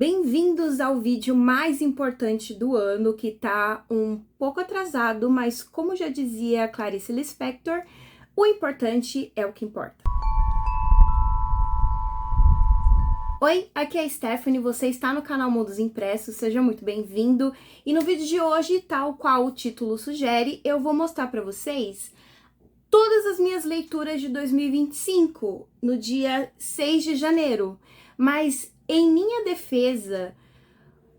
Bem-vindos ao vídeo mais importante do ano, que tá um pouco atrasado, mas como já dizia Clarice Lispector, o importante é o que importa. Oi, aqui é a Stephanie, você está no canal Mundos Impressos, seja muito bem-vindo. E no vídeo de hoje, tal qual o título sugere, eu vou mostrar para vocês todas as minhas leituras de 2025, no dia 6 de janeiro. Mas em minha defesa,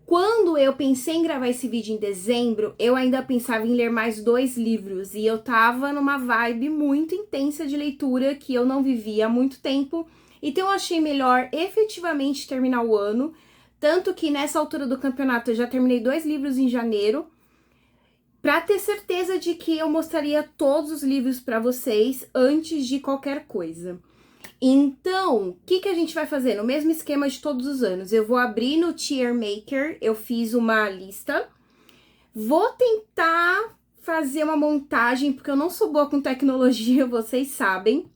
quando eu pensei em gravar esse vídeo em dezembro, eu ainda pensava em ler mais 2 livros. E eu tava numa vibe muito intensa de leitura que eu não vivia há muito tempo. Então eu achei melhor efetivamente terminar o ano. Tanto que nessa altura do campeonato eu já terminei 2 livros em janeiro, para ter certeza de que eu mostraria todos os livros para vocês antes de qualquer coisa. Então, o que a gente vai fazer? No mesmo esquema de todos os anos. Eu vou abrir no Tier Maker, eu fiz uma lista. Vou tentar fazer uma montagem, porque eu não sou boa com tecnologia, vocês sabem.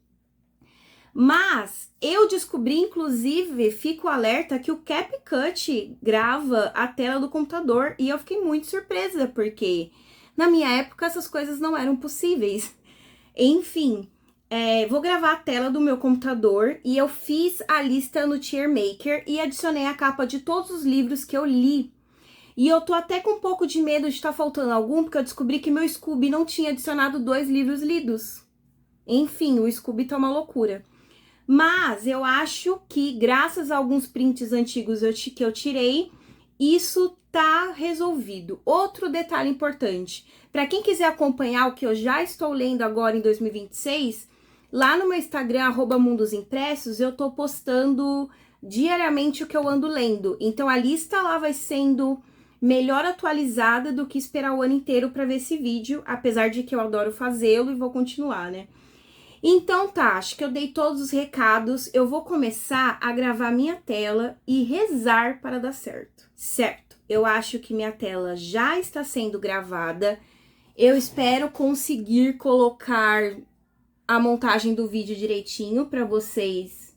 Mas eu descobri, inclusive, fico alerta que o CapCut grava a tela do computador. E eu fiquei muito surpresa, porque na minha época essas coisas não eram possíveis. Enfim, vou gravar a tela do meu computador e eu fiz a lista no Tier Maker e adicionei a capa de todos os livros que eu li. E eu tô até com um pouco de medo de estar faltando algum, porque eu descobri que meu Scooby não tinha adicionado 2 livros lidos. Enfim, o Scooby tá uma loucura. Mas eu acho que, graças a alguns prints antigos que eu tirei, isso tá resolvido. Outro detalhe importante, para quem quiser acompanhar o que eu já estou lendo agora em 2026, lá no meu Instagram, @mundosimpressos, eu tô postando diariamente o que eu ando lendo. Então a lista lá vai sendo melhor atualizada do que esperar o ano inteiro para ver esse vídeo, apesar de que eu adoro fazê-lo e vou continuar, né? Então tá, acho que eu dei todos os recados, eu vou começar a gravar minha tela e rezar para dar certo. Certo, eu acho que minha tela já está sendo gravada, eu espero conseguir colocar a montagem do vídeo direitinho para vocês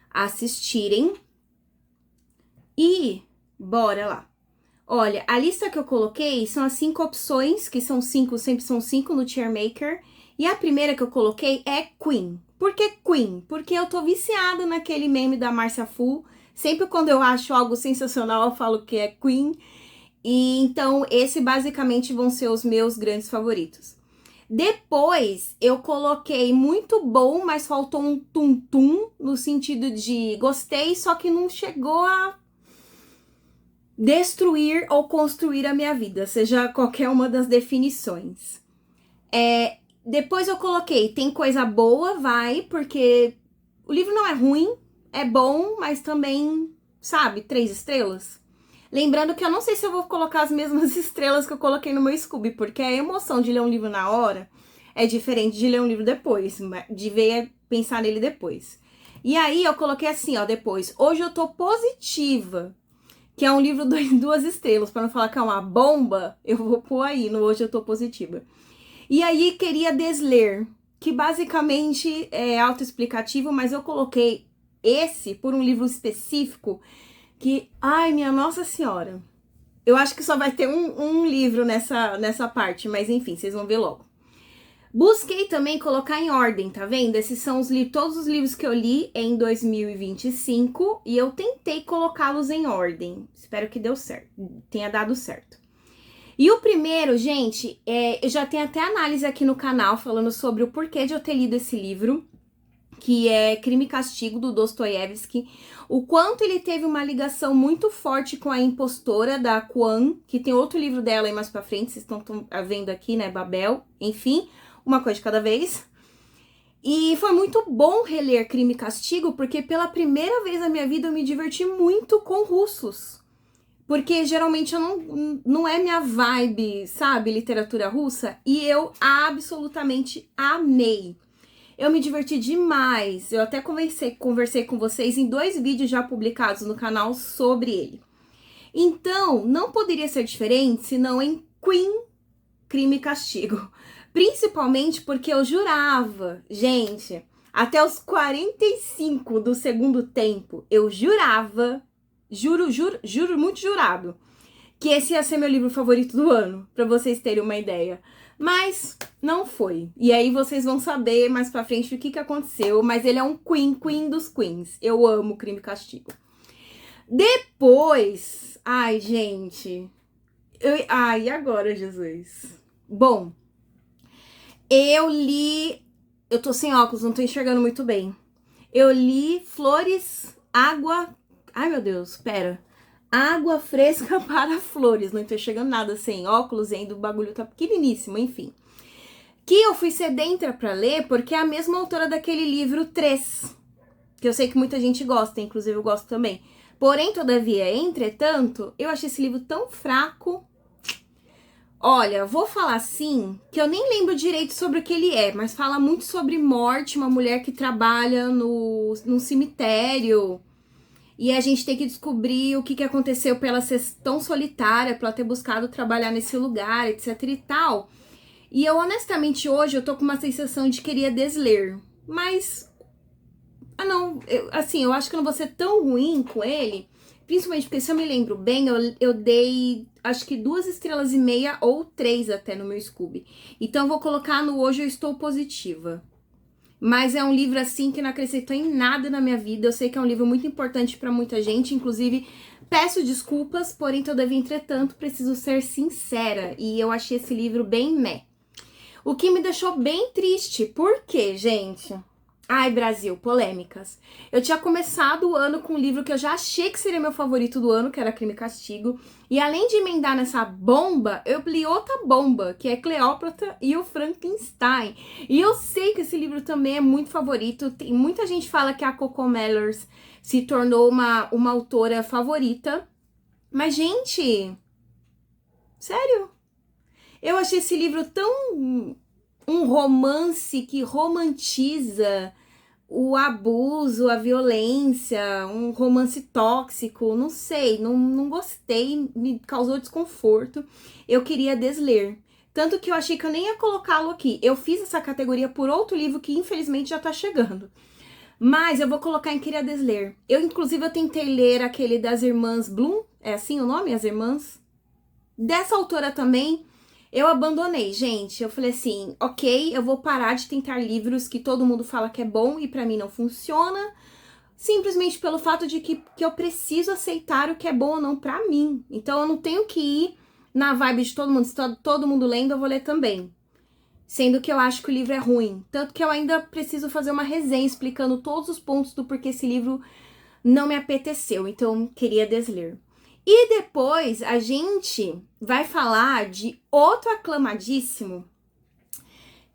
assistirem. E bora lá. Olha, a lista que eu coloquei são as 5 opções, que são 5, sempre são 5 no Tier Maker. E a primeira que eu coloquei é Queen. Por que Queen? Porque eu tô viciada naquele meme da Márcia Fu. Sempre quando eu acho algo sensacional, eu falo que é Queen. E então, esse basicamente vão ser os meus grandes favoritos. Depois, eu coloquei muito bom, mas faltou um tum-tum, no sentido de gostei, só que não chegou a destruir ou construir a minha vida, seja qualquer uma das definições. Depois eu coloquei, tem coisa boa, vai, porque o livro não é ruim, é bom, mas também, sabe, 3 estrelas. Lembrando que eu não sei se eu vou colocar as mesmas estrelas que eu coloquei no meu Scooby, porque a emoção de ler um livro na hora é diferente de ler um livro depois, de ver pensar nele depois. E aí eu coloquei assim, ó, depois, hoje eu tô positiva, que é um livro 2 estrelas, para não falar que é uma bomba, eu vou pôr aí no hoje eu tô positiva. E aí, queria desler, que basicamente é autoexplicativo, mas eu coloquei esse por um livro específico que, ai, minha Nossa Senhora, eu acho que só vai ter um livro nessa parte, mas enfim, vocês vão ver logo. Busquei também colocar em ordem, tá vendo? Esses são todos os livros que eu li em 2025 e eu tentei colocá-los em ordem. Espero que deu certo, tenha dado certo. E o primeiro, gente, eu já tenho até análise aqui no canal falando sobre o porquê de eu ter lido esse livro, que é Crime e Castigo, do Dostoiévski. O quanto ele teve uma ligação muito forte com a Impostora, da Kwan, que tem outro livro dela aí mais pra frente, vocês estão vendo aqui, né, Babel, enfim, uma coisa de cada vez. E foi muito bom reler Crime e Castigo, porque pela primeira vez na minha vida eu me diverti muito com russos. Porque geralmente eu não é minha vibe, sabe, literatura russa, e eu absolutamente amei. Eu me diverti demais, eu até conversei com vocês em 2 vídeos já publicados no canal sobre ele. Então, não poderia ser diferente senão em Queen, Crime e Castigo. Principalmente porque eu jurava, gente, até os 45 do segundo tempo, eu jurava juro, muito jurado, que esse ia ser meu livro favorito do ano, pra vocês terem uma ideia. Mas não foi. E aí vocês vão saber mais pra frente o que aconteceu. Mas ele é um Queen dos Queens. Eu amo Crime e Castigo. Depois... Ai, gente... Ai, e agora, Jesus? Bom, eu li... Eu tô sem óculos, não tô enxergando muito bem. Eu li Flores, Água... Ai, meu Deus, pera. Água Fresca para Flores. Não tô enxergando nada sem óculos e ainda o bagulho tá pequeniníssimo, enfim. Que eu fui sedenta pra ler porque é a mesma autora daquele livro 3. Que eu sei que muita gente gosta, inclusive eu gosto também. Porém, todavia, entretanto, eu achei esse livro tão fraco. Olha, vou falar assim, que eu nem lembro direito sobre o que ele é, mas fala muito sobre morte, uma mulher que trabalha num cemitério. E a gente tem que descobrir o que aconteceu pra ela ser tão solitária, pra ela ter buscado trabalhar nesse lugar, etc e tal. E eu, honestamente, hoje eu tô com uma sensação de querer desler. Mas, não, eu acho que eu não vou ser tão ruim com ele. Principalmente porque, se eu me lembro bem, eu dei, acho que 2,5 estrelas ou 3 até no meu Scooby. Então, eu vou colocar no Hoje Eu Estou Positiva. Mas é um livro, assim, que não acrescentou em nada na minha vida. Eu sei que é um livro muito importante pra muita gente. Inclusive, peço desculpas, porém, todavia, entretanto, preciso ser sincera. E eu achei esse livro bem meh. O que me deixou bem triste. Por quê, gente? Ai, Brasil, polêmicas. Eu tinha começado o ano com um livro que eu já achei que seria meu favorito do ano, que era Crime e Castigo. E além de emendar nessa bomba, eu li outra bomba, que é Cleópatra e o Frankenstein. E eu sei que esse livro também é muito favorito. Tem muita gente fala que a Coco Mellers se tornou uma autora favorita. Mas, gente, sério? Eu achei esse livro tão... um romance que romantiza o abuso, a violência, um romance tóxico, não sei, não gostei, me causou desconforto. Eu queria desler. Tanto que eu achei que eu nem ia colocá-lo aqui. Eu fiz essa categoria por outro livro que infelizmente já tá chegando. Mas eu vou colocar em Queria Desler. Inclusive, eu tentei ler aquele das Irmãs Bloom. É assim o nome? As Irmãs? Dessa autora também... Eu abandonei, gente. Eu falei assim, ok, eu vou parar de tentar livros que todo mundo fala que é bom e pra mim não funciona, simplesmente pelo fato de que eu preciso aceitar o que é bom ou não pra mim. Então eu não tenho que ir na vibe de todo mundo. Se todo mundo lendo, eu vou ler também. Sendo que eu acho que o livro é ruim. Tanto que eu ainda preciso fazer uma resenha explicando todos os pontos do porquê esse livro não me apeteceu. Então, queria desler. E depois a gente vai falar de outro aclamadíssimo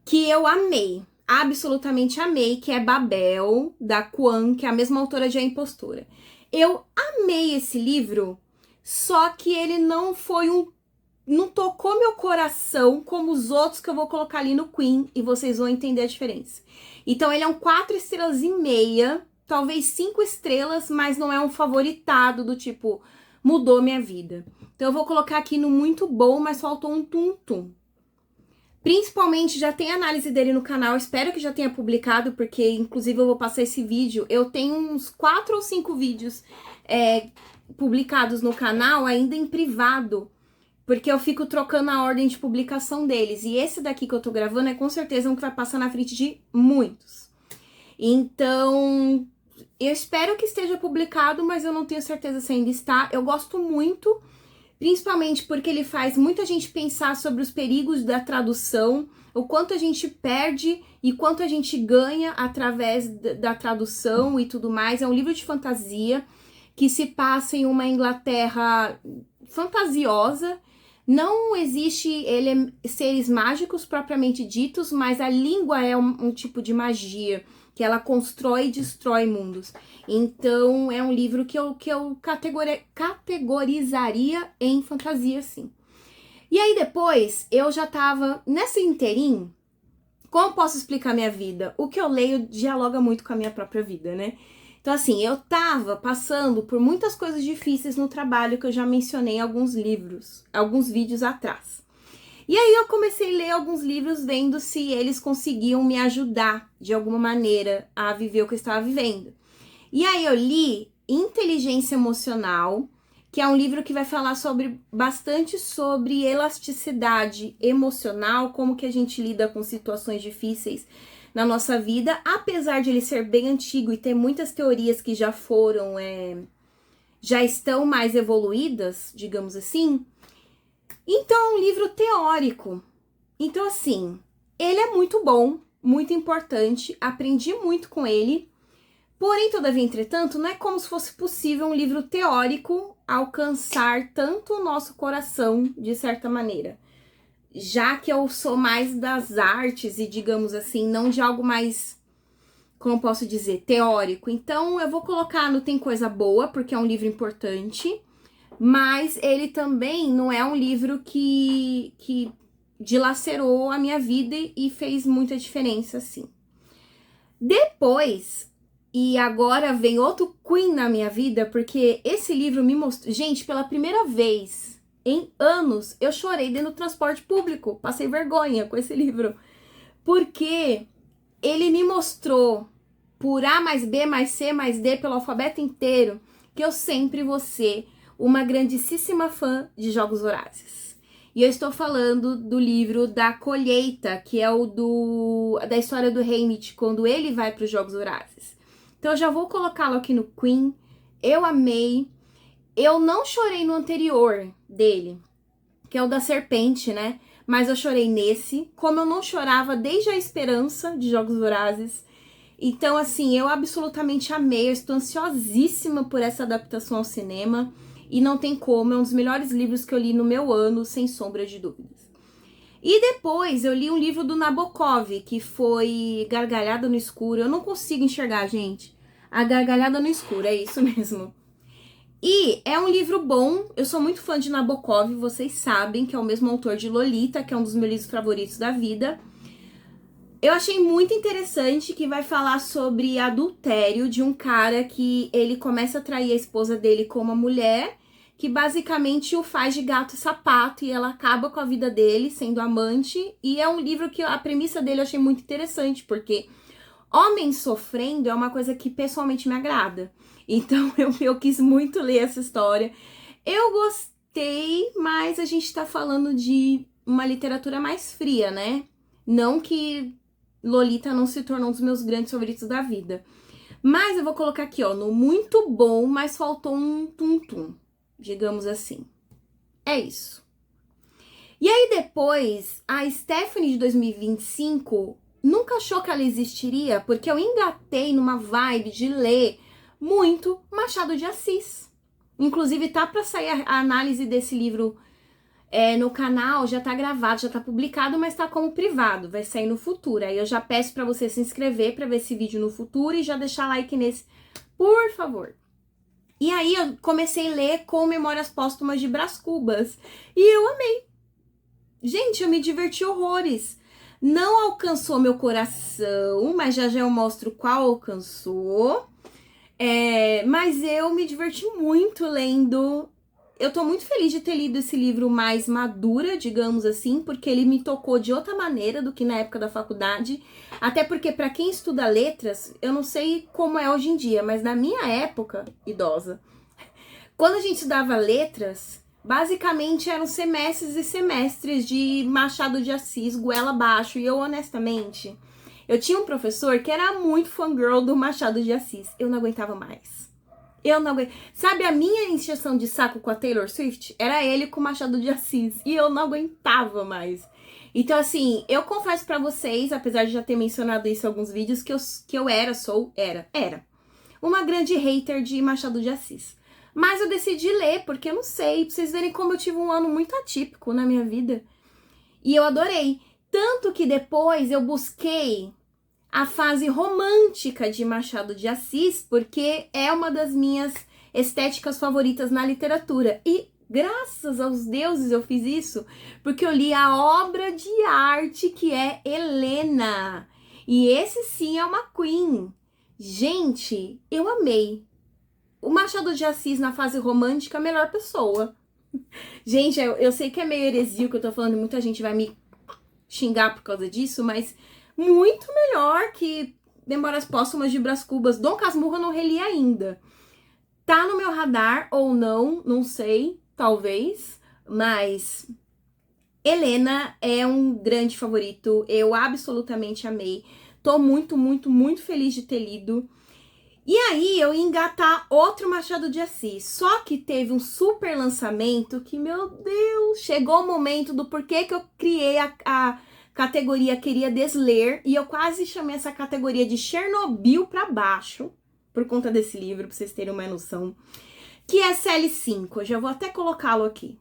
que eu amei, absolutamente amei, que é Babel, da Kwan, que é a mesma autora de A Impostora. Eu amei esse livro, só que ele não foi não tocou meu coração como os outros que eu vou colocar ali no Queen, e vocês vão entender a diferença. Então ele é um 4,5 estrelas, talvez 5 estrelas, mas não é um favoritado do tipo... mudou minha vida. Então eu vou colocar aqui no muito bom, mas faltou um tum-tum. Principalmente, já tem análise dele no canal, espero que já tenha publicado, porque inclusive eu vou passar esse vídeo. Eu tenho uns 4 ou 5 vídeos publicados no canal, ainda em privado, porque eu fico trocando a ordem de publicação deles. E esse daqui que eu tô gravando é com certeza um que vai passar na frente de muitos. Então... eu espero que esteja publicado, mas eu não tenho certeza se ainda está. Eu gosto muito, principalmente porque ele faz muita gente pensar sobre os perigos da tradução, o quanto a gente perde e quanto a gente ganha através da tradução e tudo mais. É um livro de fantasia que se passa em uma Inglaterra fantasiosa. Não existe seres mágicos propriamente ditos, mas a língua é um tipo de magia que ela constrói e destrói mundos. Então, é um livro que eu categorizaria em fantasia, sim. E aí, depois, eu já tava nessa inteirinho. Como posso explicar minha vida? O que eu leio dialoga muito com a minha própria vida, né? Então, assim, eu tava passando por muitas coisas difíceis no trabalho que eu já mencionei em alguns vídeos atrás. E aí eu comecei a ler alguns livros vendo se eles conseguiam me ajudar de alguma maneira a viver o que eu estava vivendo. E aí eu li Inteligência Emocional, que é um livro que vai falar bastante sobre elasticidade emocional, como que a gente lida com situações difíceis na nossa vida, apesar de ele ser bem antigo e ter muitas teorias que já estão mais evoluídas, digamos assim. Então é um livro teórico. Então assim, ele é muito bom, muito importante, aprendi muito com ele. Porém, todavia, entretanto, não é como se fosse possível um livro teórico alcançar tanto o nosso coração, de certa maneira. Já que eu sou mais das artes e, digamos assim, não de algo mais, como posso dizer, teórico. Então, eu vou colocar no Tem Coisa Boa, porque é um livro importante, mas ele também não é um livro que dilacerou a minha vida e fez muita diferença, assim. Depois... E agora vem outro Queen na minha vida, porque esse livro me mostrou... Gente, pela primeira vez em anos, eu chorei dentro do transporte público. Passei vergonha com esse livro. Porque ele me mostrou, por A mais B mais C mais D, pelo alfabeto inteiro, que eu sempre vou ser uma grandíssima fã de Jogos Vorazes. E eu estou falando do livro da Colheita, que é da história do Haymitch, quando ele vai para os Jogos Vorazes. Então eu já vou colocá-lo aqui no Queen. Eu amei. Eu não chorei no anterior dele, que é o da serpente, né? Mas eu chorei nesse, como eu não chorava desde a Esperança de Jogos Vorazes. Então, assim, eu absolutamente amei. Eu estou ansiosíssima por essa adaptação ao cinema. E não tem como, é um dos melhores livros que eu li no meu ano, sem sombra de dúvidas. E depois eu li um livro do Nabokov, que foi Gargalhada no Escuro. Eu não consigo enxergar, gente. A Gargalhada no Escuro, é isso mesmo. E é um livro bom. Eu sou muito fã de Nabokov, vocês sabem que é o mesmo autor de Lolita, que é um dos meus livros favoritos da vida. Eu achei muito interessante que vai falar sobre adultério de um cara que ele começa a trair a esposa dele com uma mulher, que basicamente o faz de gato e sapato, e ela acaba com a vida dele sendo amante. E é um livro que a premissa dele eu achei muito interessante, porque homem sofrendo é uma coisa que pessoalmente me agrada. Então eu quis muito ler essa história. Eu gostei, mas a gente tá falando de uma literatura mais fria, né? Não que Lolita não se tornou um dos meus grandes favoritos da vida. Mas eu vou colocar aqui, ó, no muito bom, mas faltou um tum-tum, digamos assim. É isso. E aí depois, a Stephanie de 2025 nunca achou que ela existiria, porque eu engatei numa vibe de ler muito Machado de Assis. Inclusive tá pra sair a análise desse livro no canal, já tá gravado, já tá publicado, mas tá como privado, vai sair no futuro. Aí eu já peço pra você se inscrever pra ver esse vídeo no futuro e já deixar like nesse, por favor. E aí eu comecei a ler com Memórias Póstumas de Brás Cubas e eu amei. Gente, eu me diverti horrores. Não alcançou meu coração, mas já eu mostro qual alcançou. Mas eu me diverti muito lendo. Eu tô muito feliz de ter lido esse livro mais madura, digamos assim, porque ele me tocou de outra maneira do que na época da faculdade. Até porque, pra quem estuda letras, eu não sei como é hoje em dia, mas na minha época, idosa, quando a gente estudava letras, basicamente eram semestres e semestres de Machado de Assis, goela abaixo. E eu, honestamente, eu tinha um professor que era muito fangirl do Machado de Assis. Eu não aguentava mais. Eu não aguento. Sabe, a minha encheção de saco com a Taylor Swift era ele com o Machado de Assis. E eu não aguentava mais. Então, assim, eu confesso pra vocês, apesar de já ter mencionado isso em alguns vídeos, que eu era uma grande hater de Machado de Assis. Mas eu decidi ler, porque eu não sei, pra vocês verem como eu tive um ano muito atípico na minha vida. E eu adorei. Tanto que depois eu busquei a fase romântica de Machado de Assis, porque é uma das minhas estéticas favoritas na literatura. E graças aos deuses eu fiz isso, porque eu li a obra de arte que é Helena. E esse sim é uma queen. Gente, eu amei. O Machado de Assis na fase romântica, a melhor pessoa. Gente, eu sei que é meio heresia o que eu tô falando, muita gente vai me xingar por causa disso, mas muito melhor que Memórias Póstumas de Brás Cubas. Dom Casmurro eu não reli ainda. Tá no meu radar ou não, não sei, talvez, mas Helena é um grande favorito, eu absolutamente amei. Tô muito, muito, muito feliz de ter lido. E aí eu ia engatar outro Machado de Assis, só que teve um super lançamento que, meu Deus, chegou o momento do porquê que eu criei a categoria Queria Desler, e eu quase chamei essa categoria de Chernobyl pra baixo, por conta desse livro, pra vocês terem uma noção, que é CL5, eu já vou até colocá-lo aqui.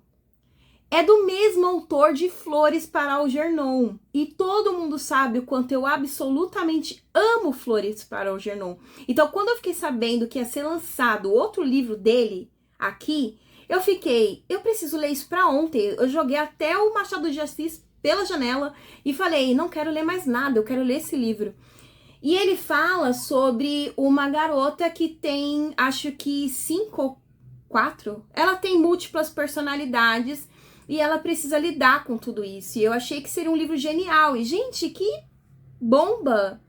É do mesmo autor de Flores para Algernon. E todo mundo sabe o quanto eu absolutamente amo Flores para Algernon. Então, quando eu fiquei sabendo que ia ser lançado outro livro dele aqui, eu preciso ler isso para ontem. Eu joguei até o Machado de Assis pela janela e falei, não quero ler mais nada, eu quero ler esse livro. E ele fala sobre uma garota que tem, acho que 5 ou 4, ela tem múltiplas personalidades e ela precisa lidar com tudo isso. E eu achei que seria um livro genial. E, gente, que bomba!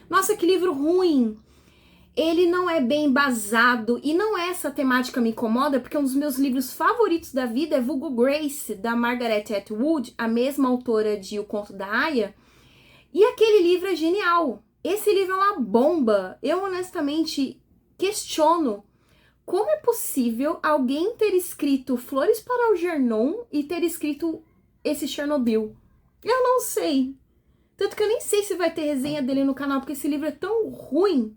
Nossa, que livro ruim! Ele não é bem embasado e não é essa temática me incomoda, porque um dos meus livros favoritos da vida é Vulgo Grace, da Margaret Atwood, a mesma autora de O Conto da Aia. E aquele livro é genial. Esse livro é uma bomba. Eu, honestamente, questiono como é possível alguém ter escrito Flores para Algernon e ter escrito esse Chernobyl? Eu não sei. Tanto que eu nem sei se vai ter resenha dele no canal, porque esse livro é tão ruim.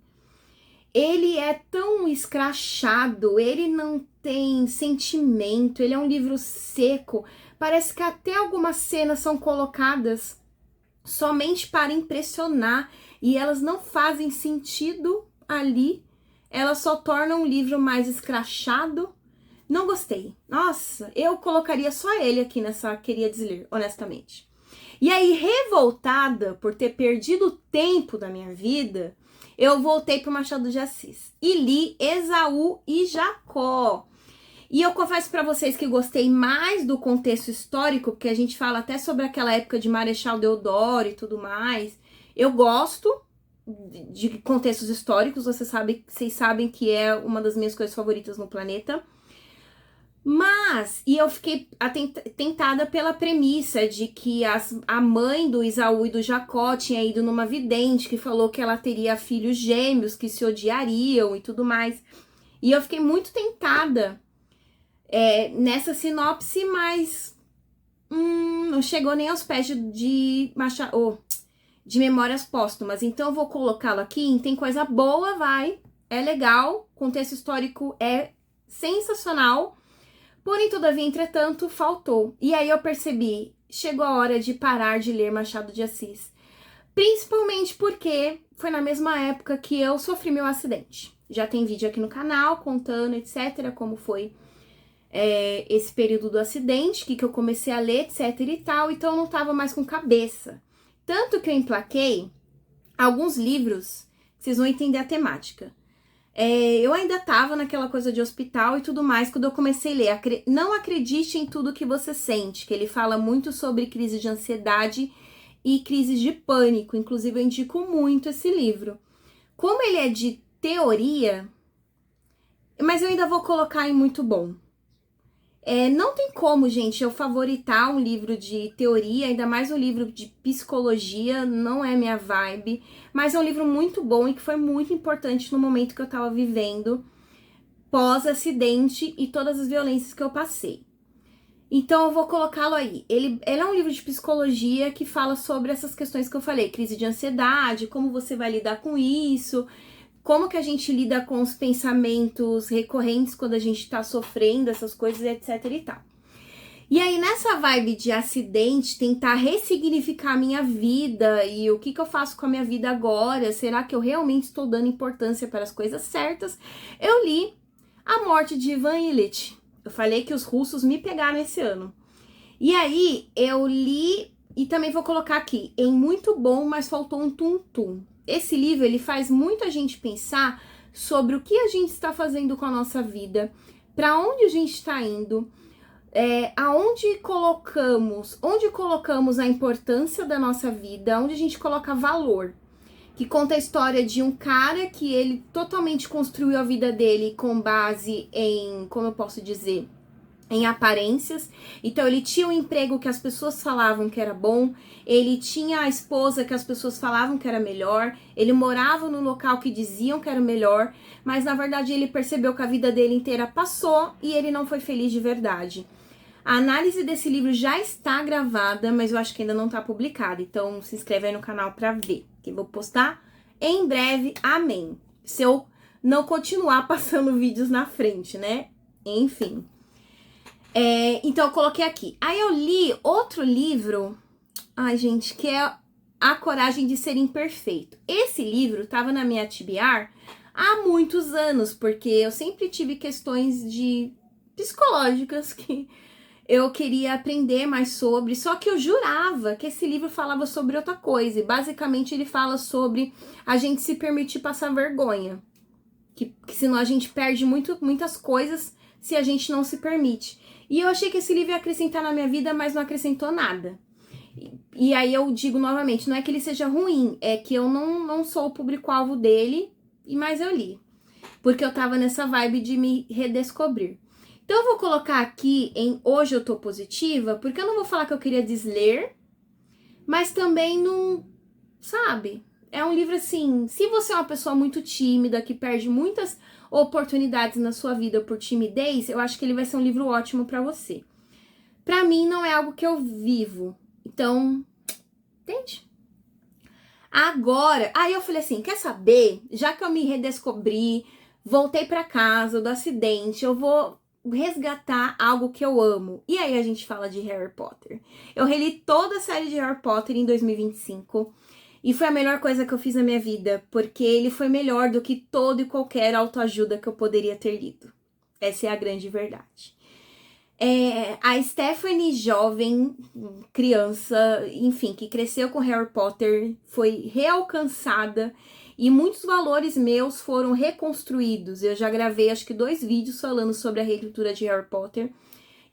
Ele é tão escrachado, ele não tem sentimento, ele é um livro seco. Parece que até algumas cenas são colocadas somente para impressionar e elas não fazem sentido ali. Elas só tornam o livro mais escrachado. Não gostei. Nossa, eu colocaria só ele aqui nessa Queria Desler, honestamente. E aí, revoltada por ter perdido o tempo da minha vida, eu voltei pro Machado de Assis e li Esaú e Jacó. E eu confesso para vocês que gostei mais do contexto histórico, porque a gente fala até sobre aquela época de Marechal Deodoro e tudo mais. Eu gosto de contextos históricos, vocês sabem que é uma das minhas coisas favoritas no planeta. Mas, e eu fiquei tentada pela premissa de que a mãe do Esaú e do Jacó tinha ido numa vidente que falou que ela teria filhos gêmeos que se odiariam e tudo mais. E eu fiquei muito tentada nessa sinopse, mas não chegou nem aos pés de Memórias Póstumas. Então eu vou colocá-lo aqui. Tem coisa boa, é legal, contexto histórico é sensacional. Porém, todavia, entretanto, faltou. E aí eu percebi, chegou a hora de parar de ler Machado de Assis. Principalmente porque foi na mesma época que eu sofri meu acidente. Já tem vídeo aqui no canal contando, etc, como foi esse período do acidente, que eu comecei a ler, etc e tal. Então eu não tava mais com cabeça. Tanto que eu emplaquei alguns livros, vocês vão entender a temática. Eu ainda tava naquela coisa de hospital e tudo mais, quando eu comecei a ler Não Acredite em Tudo que Você Sente, que ele fala muito sobre crise de ansiedade e crises de pânico. Inclusive, eu indico muito esse livro. Como ele é de teoria, mas eu ainda vou colocar em muito bom. Não tem como, gente, eu favoritar um livro de teoria, ainda mais um livro de psicologia, não é minha vibe, mas é um livro muito bom e que foi muito importante no momento que eu tava vivendo, pós-acidente e todas as violências que eu passei. Então eu vou colocá-lo aí. Ele é um livro de psicologia que fala sobre essas questões que eu falei, crise de ansiedade, como você vai lidar com isso, como que a gente lida com os pensamentos recorrentes quando a gente tá sofrendo essas coisas, etc e tal. E aí, nessa vibe de acidente, tentar ressignificar a minha vida e o que eu faço com a minha vida agora, será que eu realmente estou dando importância para as coisas certas? Eu li A Morte de Ivan Ilitch. Eu falei que os russos me pegaram esse ano. E aí, eu li e também vou colocar aqui, em muito bom, mas faltou um tum-tum. Esse livro, ele faz muita gente pensar sobre o que a gente está fazendo com a nossa vida, para onde a gente está indo, onde colocamos a importância da nossa vida, onde a gente coloca valor. que conta a história de um cara que ele totalmente construiu a vida dele com base em, como eu posso dizer, em aparências. Então ele tinha um emprego que as pessoas falavam que era bom, ele tinha a esposa que as pessoas falavam que era melhor, ele morava no local que diziam que era melhor, mas na verdade ele percebeu que a vida dele inteira passou e ele não foi feliz de verdade. A análise desse livro já está gravada, mas eu acho que ainda não está publicada, então se inscreve aí no canal para ver, que eu vou postar em breve, amém. Se eu não continuar passando vídeos na frente, né? Enfim. Então eu coloquei aqui. Aí eu li outro livro, ai gente, que é A Coragem de Ser Imperfeito. Esse livro estava na minha TBR há muitos anos, porque eu sempre tive questões psicológicas que eu queria aprender mais sobre, só que eu jurava que esse livro falava sobre outra coisa, e basicamente ele fala sobre a gente se permitir passar vergonha, que senão a gente perde muitas coisas se a gente não se permite. E eu achei que esse livro ia acrescentar na minha vida, mas não acrescentou nada. E aí eu digo novamente, não é que ele seja ruim, é que eu não sou o público-alvo dele, mas eu li. Porque eu tava nessa vibe de me redescobrir. Então eu vou colocar aqui em Hoje Eu Tô Positiva, porque eu não vou falar que eu queria desler, mas também não, sabe? É um livro assim, se você é uma pessoa muito tímida, que perde muitas oportunidades na sua vida por timidez, eu acho que ele vai ser um livro ótimo pra você. Pra mim não é algo que eu vivo, então, entende? Agora, aí eu falei assim, quer saber? Já que eu me redescobri, voltei pra casa do acidente, eu vou resgatar algo que eu amo. E aí a gente fala de Harry Potter. Eu reli toda a série de Harry Potter em 2025 e foi a melhor coisa que eu fiz na minha vida, porque ele foi melhor do que todo e qualquer autoajuda que eu poderia ter lido. Essa é a grande verdade. A Stephanie, jovem, criança, enfim, que cresceu com Harry Potter, foi realcançada e muitos valores meus foram reconstruídos. Eu já gravei acho que 2 vídeos falando sobre a releitura de Harry Potter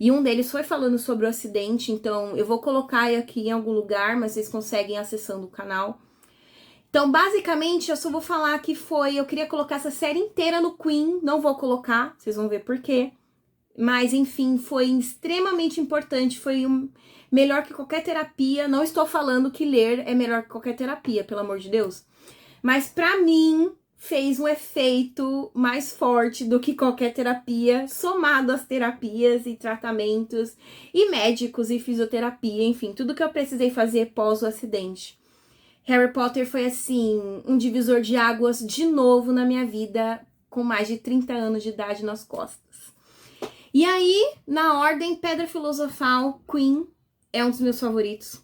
e um deles foi falando sobre o acidente, então eu vou colocar aqui em algum lugar, mas vocês conseguem acessando o canal. Então, basicamente, eu só vou falar que eu queria colocar essa série inteira no Queen, não vou colocar, vocês vão ver por quê. Mas, enfim, foi extremamente importante, foi melhor que qualquer terapia. Não estou falando que ler é melhor que qualquer terapia, pelo amor de Deus. Mas, pra mim, fez um efeito mais forte do que qualquer terapia, somado às terapias e tratamentos, e médicos e fisioterapia, enfim, tudo que eu precisei fazer pós o acidente. Harry Potter foi, assim, um divisor de águas de novo na minha vida, com mais de 30 anos de idade nas costas. E aí, na ordem, Pedra Filosofal, Queen é um dos meus favoritos.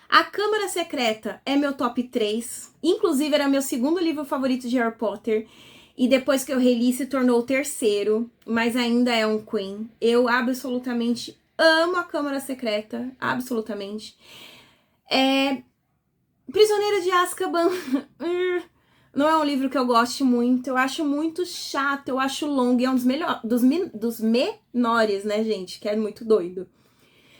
A Câmara Secreta é meu top 3. Inclusive, era meu segundo livro favorito de Harry Potter. E depois que eu reli, se tornou o terceiro. Mas ainda é um Queen. Eu absolutamente amo a Câmara Secreta. Absolutamente. Prisioneira de Azkaban. Não é um livro que eu goste muito, eu acho muito chato, eu acho longo, e é um dos menores, né, gente, que é muito doido.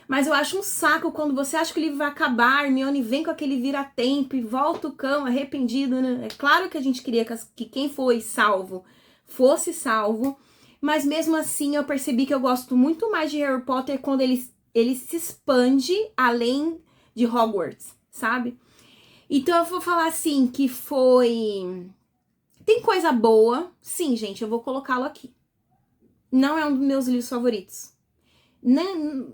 Mas eu acho um saco quando você acha que o livro vai acabar, Hermione vem com aquele vira-tempo e volta o cão arrependido, né? É claro que a gente queria que quem foi salvo fosse salvo, mas mesmo assim eu percebi que eu gosto muito mais de Harry Potter quando ele se expande além de Hogwarts, sabe? Então eu vou falar assim que foi... Tem coisa boa, sim, gente, eu vou colocá-lo aqui. Não é um dos meus livros favoritos.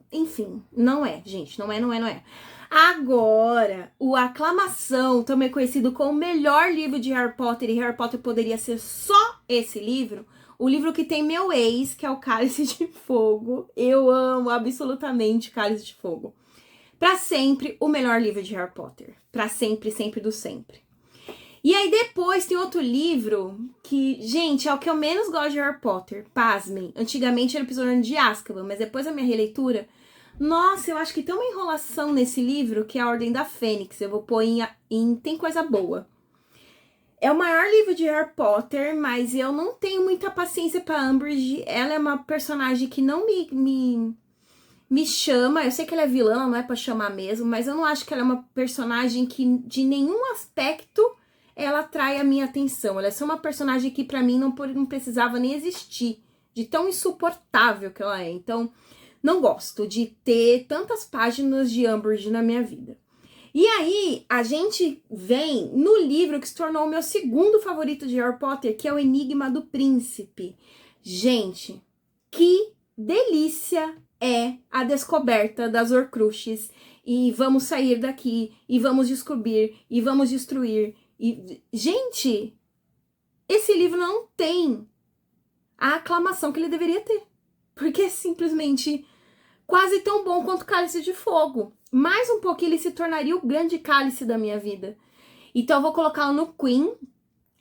Enfim, não é, gente, não é. Agora, o Aclamação, também conhecido como o melhor livro de Harry Potter, e Harry Potter poderia ser só esse livro, o livro que tem meu ex, que é o Cálice de Fogo. Eu amo absolutamente Cálice de Fogo. Pra sempre, o melhor livro de Harry Potter. Pra sempre, sempre do sempre. E aí depois tem outro livro que, gente, é o que eu menos gosto de Harry Potter. Pasmem. Antigamente era o Prisioneiro de Azkaban, mas depois da minha releitura, nossa, eu acho que tem uma enrolação nesse livro que é a Ordem da Fênix. Eu vou pôr em Tem Coisa Boa. É o maior livro de Harry Potter, mas eu não tenho muita paciência pra Umbridge. Ela é uma personagem que não me chama. Eu sei que ela é vilã, não é pra chamar mesmo, mas eu não acho que ela é uma personagem que de nenhum aspecto ela atrai a minha atenção. Ela é só uma personagem que pra mim não precisava nem existir, de tão insuportável que ela é. Então, não gosto de ter tantas páginas de Umbridge na minha vida. E aí, a gente vem no livro que se tornou o meu segundo favorito de Harry Potter, que é o Enigma do Príncipe. Gente, que delícia é a descoberta das Horcruxes. E vamos sair daqui, e vamos descobrir, e vamos destruir. E, gente, esse livro não tem a aclamação que ele deveria ter. Porque é simplesmente quase tão bom quanto Cálice de Fogo. Mais um pouquinho ele se tornaria o grande cálice da minha vida. Então eu vou colocá-lo no Queen.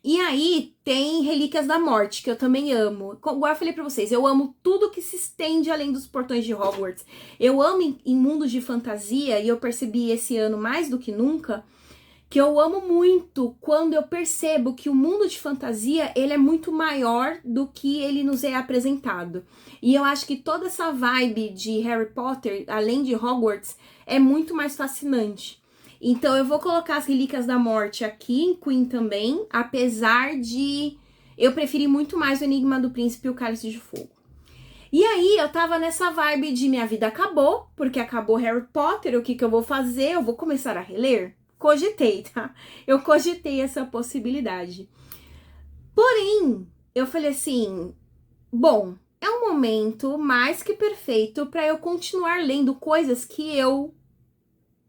E aí tem Relíquias da Morte, que eu também amo. Como eu falei pra vocês, eu amo tudo que se estende além dos portões de Hogwarts. Eu amo em mundos de fantasia, e eu percebi esse ano mais do que nunca, que eu amo muito quando eu percebo que o mundo de fantasia, ele é muito maior do que ele nos é apresentado. E eu acho que toda essa vibe de Harry Potter, além de Hogwarts, é muito mais fascinante. Então eu vou colocar as Relíquias da Morte aqui em Queen também, apesar de eu preferir muito mais o Enigma do Príncipe e o Cálice de Fogo. E aí eu tava nessa vibe de minha vida acabou, porque acabou Harry Potter, o que que eu vou fazer? Eu vou começar a reler? Cogitei, tá? Eu cogitei essa possibilidade. Porém, eu falei assim, bom, é um momento mais que perfeito para eu continuar lendo coisas que eu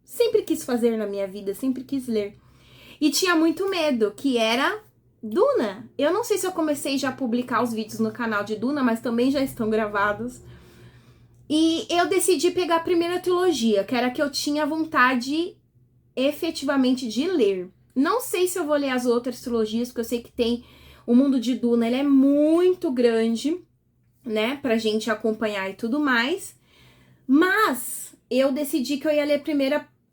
sempre quis fazer na minha vida, sempre quis ler. E tinha muito medo, que era Duna. Eu não sei se eu comecei já a publicar os vídeos no canal de Duna, mas também já estão gravados. E eu decidi pegar a primeira trilogia, que era a que eu tinha vontade efetivamente de ler. Não sei se eu vou ler as outras trilogias, porque eu sei que tem o mundo de Duna, ele é muito grande, né, pra gente acompanhar e tudo mais. Mas eu decidi que eu ia ler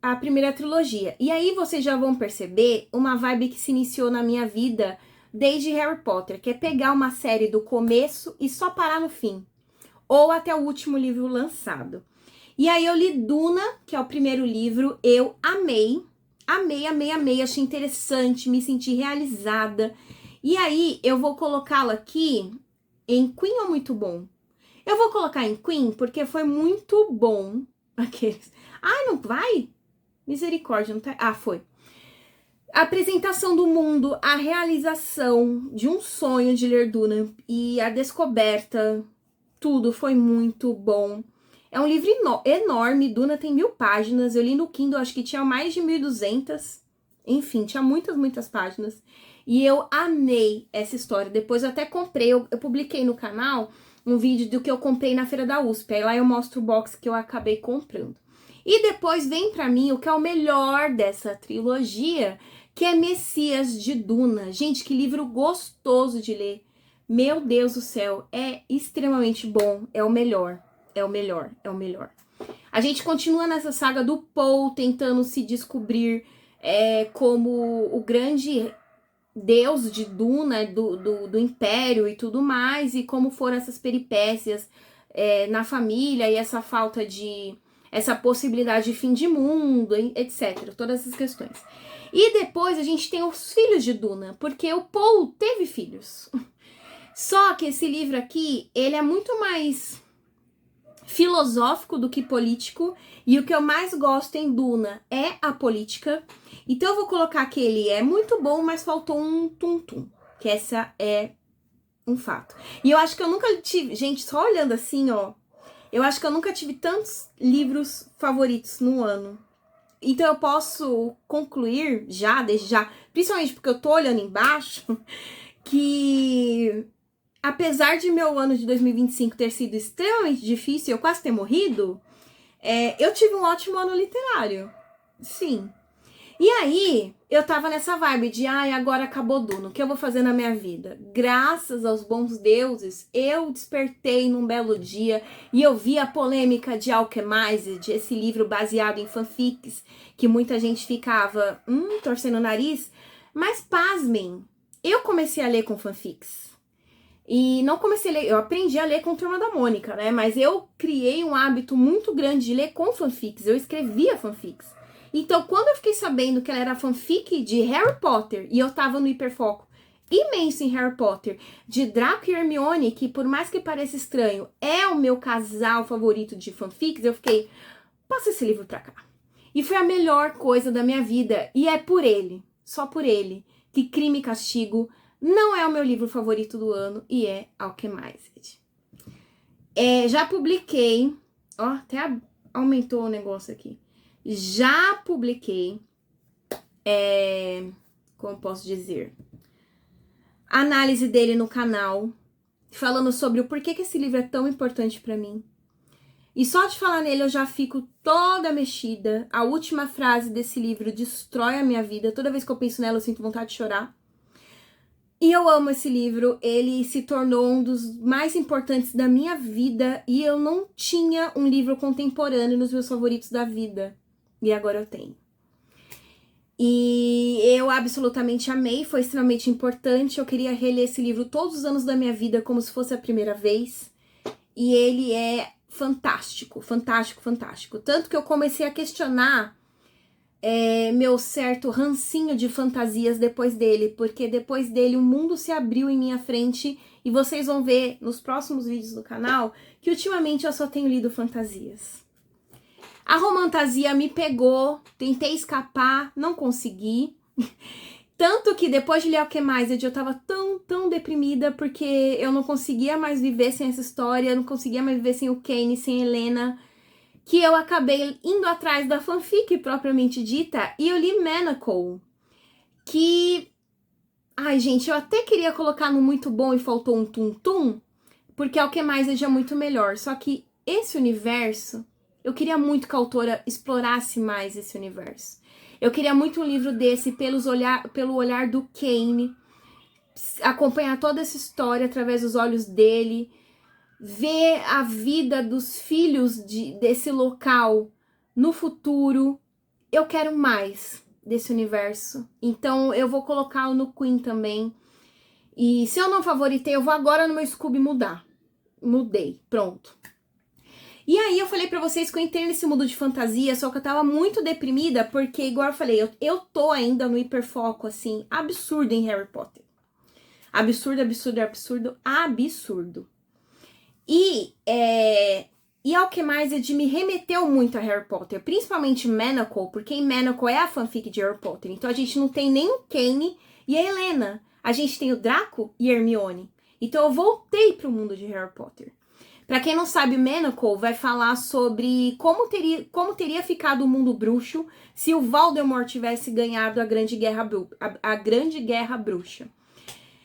a primeira trilogia. E aí vocês já vão perceber uma vibe que se iniciou na minha vida desde Harry Potter, que é pegar uma série do começo e só parar no fim, ou até o último livro lançado. E aí eu li Duna, que é o primeiro livro, eu amei, achei interessante, me senti realizada. E aí eu vou colocá-lo aqui em Queen ou Muito Bom? Eu vou colocar em Queen porque foi muito bom. Aqueles. Ai, não vai? Misericórdia, não tá. Ah, foi. A apresentação do mundo, a realização de um sonho de ler Duna e a descoberta, tudo foi muito bom. É um livro enorme, Duna tem 1000 páginas, eu li no Kindle, acho que tinha mais de 1200, enfim, tinha muitas páginas. E eu amei essa história, depois eu até comprei, eu publiquei no canal um vídeo do que eu comprei na feira da USP, aí lá eu mostro o box que eu acabei comprando. E depois vem pra mim o que é o melhor dessa trilogia, que é Messias de Duna. Gente, que livro gostoso de ler. Meu Deus do céu, é extremamente bom, é o melhor. É o melhor, é o melhor. A gente continua nessa saga do Paul tentando se descobrir como o grande deus de Duna, do Império e tudo mais, e como foram essas peripécias na família e essa falta de... essa possibilidade de fim de mundo, etc. Todas essas questões. E depois a gente tem os filhos de Duna, porque o Paul teve filhos. Só que esse livro aqui, ele é muito mais filosófico do que político, e o que eu mais gosto em Duna é a política. Então eu vou colocar que ele é muito bom, mas faltou um tum-tum, que essa é um fato. E eu acho que eu nunca tive, gente, só olhando assim, ó, eu acho que eu nunca tive tantos livros favoritos no ano. Então eu posso concluir já, desde já, principalmente porque eu tô olhando embaixo, que apesar de meu ano de 2025 ter sido extremamente difícil, eu quase ter morrido, eu tive um ótimo ano literário. Sim. E aí, eu tava nessa vibe de, ai, agora acabou Duna, o que eu vou fazer na minha vida? Graças aos bons deuses, eu despertei num belo dia e eu vi a polêmica de Alchemized, esse livro baseado em fanfics, que muita gente ficava, torcendo o nariz, mas pasmem, eu comecei a ler com fanfics. E não comecei a ler, eu aprendi a ler com Turma da Mônica, né? Mas eu criei um hábito muito grande de ler com fanfics, eu escrevia fanfics. Então, quando eu fiquei sabendo que ela era fanfic de Harry Potter, e eu tava no hiperfoco imenso em Harry Potter, de Draco e Hermione, que por mais que pareça estranho, é o meu casal favorito de fanfics, eu fiquei, passa esse livro pra cá. E foi a melhor coisa da minha vida, e é por ele, só por ele, que Crime e Castigo não é o meu livro favorito do ano, e é Alchemized. Já publiquei, ó, até aumentou o negócio aqui. Já publiquei, como posso dizer, a análise dele no canal, falando sobre o porquê que esse livro é tão importante pra mim. E só de falar nele eu já fico toda mexida. A última frase desse livro destrói a minha vida. Toda vez que eu penso nela eu sinto vontade de chorar. E eu amo esse livro, ele se tornou um dos mais importantes da minha vida e eu não tinha um livro contemporâneo nos meus favoritos da vida. E agora eu tenho. E eu absolutamente amei, foi extremamente importante. Eu queria reler esse livro todos os anos da minha vida como se fosse a primeira vez. E ele é fantástico, fantástico, fantástico. Tanto que eu comecei a questionar meu certo rancinho de fantasias depois dele, porque depois dele o mundo se abriu em minha frente e vocês vão ver nos próximos vídeos do canal que ultimamente eu só tenho lido fantasias. A romantasia me pegou, tentei escapar, não consegui. Tanto que depois de ler Alchemized eu tava tão deprimida porque eu não conseguia mais viver sem essa história, eu não conseguia mais viver sem o Kane, sem Helena, que eu acabei indo atrás da fanfic propriamente dita e eu li Manacle, que... Ai, gente, eu até queria colocar no muito bom e faltou um tum-tum, porque Alchemized é muito melhor, só que esse universo... Eu queria muito que a autora explorasse mais esse universo. Eu queria muito um livro desse pelo olhar do Kane, acompanhar toda essa história através dos olhos dele, ver a vida dos filhos desse local no futuro. Eu quero mais desse universo. Então eu vou colocá-lo no Queen também. E se eu não favoritei, eu vou agora no meu Scooby mudar. Mudei, pronto. E aí eu falei pra vocês que eu entrei nesse mundo de fantasia, só que eu tava muito deprimida, porque, igual eu falei, eu tô ainda no hiperfoco, assim, absurdo em Harry Potter. Absurdo, absurdo, absurdo, absurdo. E Alchemized me remeteu muito a Harry Potter, principalmente Manacle, porque em Manacle é a fanfic de Harry Potter. Então a gente não tem nem o Kane e a Helena, a gente tem o Draco e a Hermione. Então eu voltei pro mundo de Harry Potter. Pra quem não sabe, Manacle vai falar sobre como teria ficado o mundo bruxo se o Voldemort tivesse ganhado a Grande Guerra Bruxa.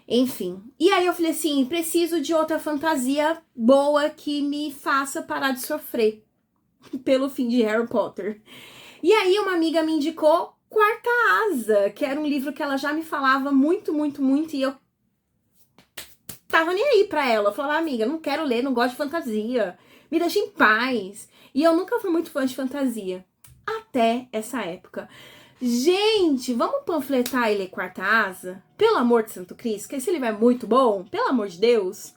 Enfim. E aí eu falei assim, preciso de outra fantasia boa que me faça parar de sofrer pelo fim de Harry Potter. E aí uma amiga me indicou Quarta Asa, que era um livro que ela já me falava muito, muito, muito, e eu tava nem aí pra ela. Eu falava, amiga, não quero ler, não gosto de fantasia. Me deixa em paz. E eu nunca fui muito fã de fantasia. Até essa época. Gente, vamos panfletar e ler Quarta Asa? Pelo amor de Santo Cristo, que esse livro é muito bom. Pelo amor de Deus.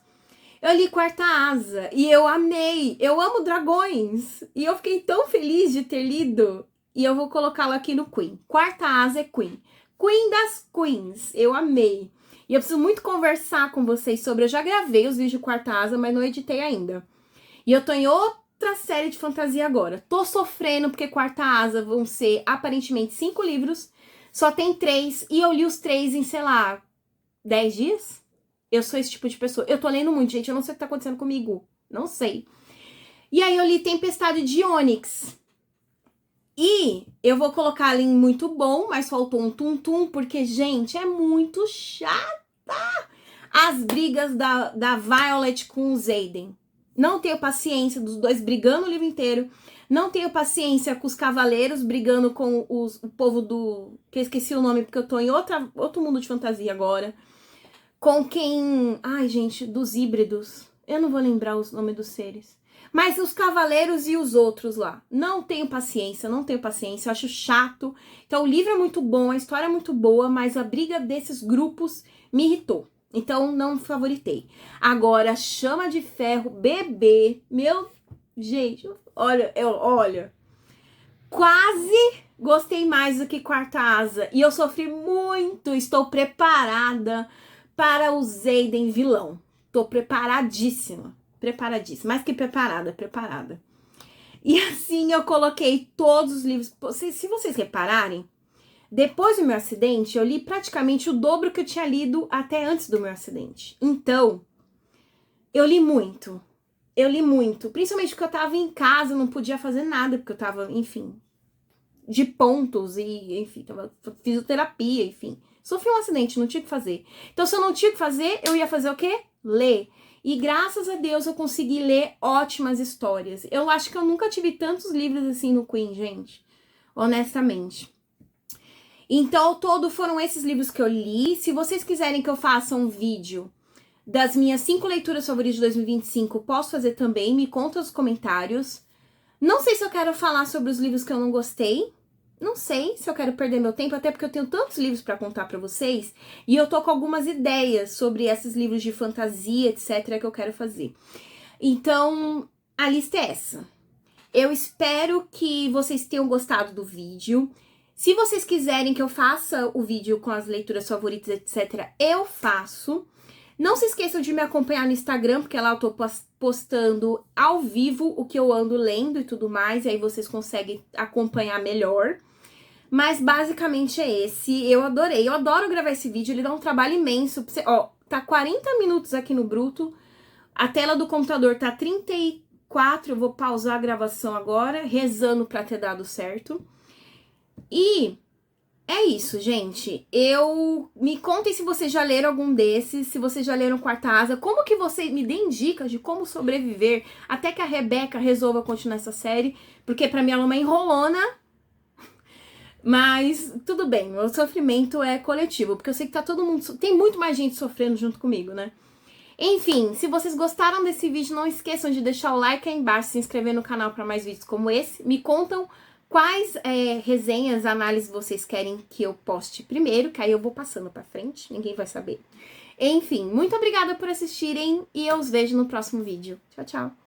Eu li Quarta Asa e eu amei. Eu amo dragões. E eu fiquei tão feliz de ter lido. E eu vou colocá-lo aqui no Queen. Quarta Asa é Queen. Queen das Queens. Eu amei. E eu preciso muito conversar com vocês sobre... Eu já gravei os vídeos de Quarta Asa, mas não editei ainda. E eu tô em outra série de fantasia agora. Tô sofrendo porque Quarta Asa vão ser, aparentemente, 5 livros. Só tem 3. E eu li os 3 em, sei lá, 10 dias? Eu sou esse tipo de pessoa. Eu tô lendo muito, gente. Eu não sei o que tá acontecendo comigo. Não sei. E aí eu li Tempestade de Ônix. E eu vou colocar ali em muito bom, mas faltou um tum-tum, porque, gente, é muito chata as brigas da Violet com o Xaden. Não tenho paciência dos dois brigando o livro inteiro. Não tenho paciência com os cavaleiros brigando com o povo do... que eu esqueci o nome, porque eu tô em outro mundo de fantasia agora. Com quem... Ai, gente, dos híbridos. Eu não vou lembrar os nomes dos seres. Mas os cavaleiros e os outros lá. Não tenho paciência, não tenho paciência. Eu acho chato. Então o livro é muito bom, a história é muito boa, mas a briga desses grupos me irritou. Então não favoritei. Agora, Chama de Ferro, bebê. Meu... Gente, olha. quase gostei mais do que Quarta Asa. E eu sofri muito, estou preparada para o Xaden vilão. Tô preparadíssima. Preparadíssima. Mais que preparada, preparada. E assim eu coloquei todos os livros. Se vocês repararem, depois do meu acidente, eu li praticamente o dobro que eu tinha lido até antes do meu acidente. Então, eu li muito. Eu li muito. Principalmente porque eu tava em casa, não podia fazer nada, porque eu tava, enfim, de pontos e, enfim, tava fisioterapia, enfim. Sofri um acidente, não tinha o que fazer. Então, se eu não tinha o que fazer, eu ia fazer o quê? Ler. E graças a Deus eu consegui ler ótimas histórias. Eu acho que eu nunca tive tantos livros assim no Queen, gente. Honestamente. Então, ao todo foram esses livros que eu li. Se vocês quiserem que eu faça um vídeo das minhas 5 leituras favoritas de 2025, posso fazer também. Me conta nos comentários. Não sei se eu quero falar sobre os livros que eu não gostei. Não sei se eu quero perder meu tempo, até porque eu tenho tantos livros pra contar pra vocês. E eu tô com algumas ideias sobre esses livros de fantasia, etc, que eu quero fazer. Então, a lista é essa. Eu espero que vocês tenham gostado do vídeo. Se vocês quiserem que eu faça o vídeo com as leituras favoritas, etc, eu faço. Não se esqueçam de me acompanhar no Instagram, porque lá eu tô postando ao vivo o que eu ando lendo e tudo mais, e aí vocês conseguem acompanhar melhor. Mas basicamente é esse, eu adorei, eu adoro gravar esse vídeo, ele dá um trabalho imenso. Ó, tá 40 minutos aqui no bruto, a tela do computador tá 34, eu vou pausar a gravação agora, rezando pra ter dado certo. E é isso, gente. Me contem se vocês já leram algum desses, se vocês já leram Quarta Asa, como que você me deem dicas de como sobreviver até que a Rebeca resolva continuar essa série, porque pra mim ela é uma enrolona, mas tudo bem, o sofrimento é coletivo, porque eu sei que tá todo mundo, tem muito mais gente sofrendo junto comigo, né? Enfim, se vocês gostaram desse vídeo, não esqueçam de deixar o like aí embaixo, se inscrever no canal para mais vídeos como esse. Me contam quais resenhas, análises vocês querem que eu poste primeiro, que aí eu vou passando pra frente, ninguém vai saber. Enfim, muito obrigada por assistirem e eu os vejo no próximo vídeo. Tchau, tchau!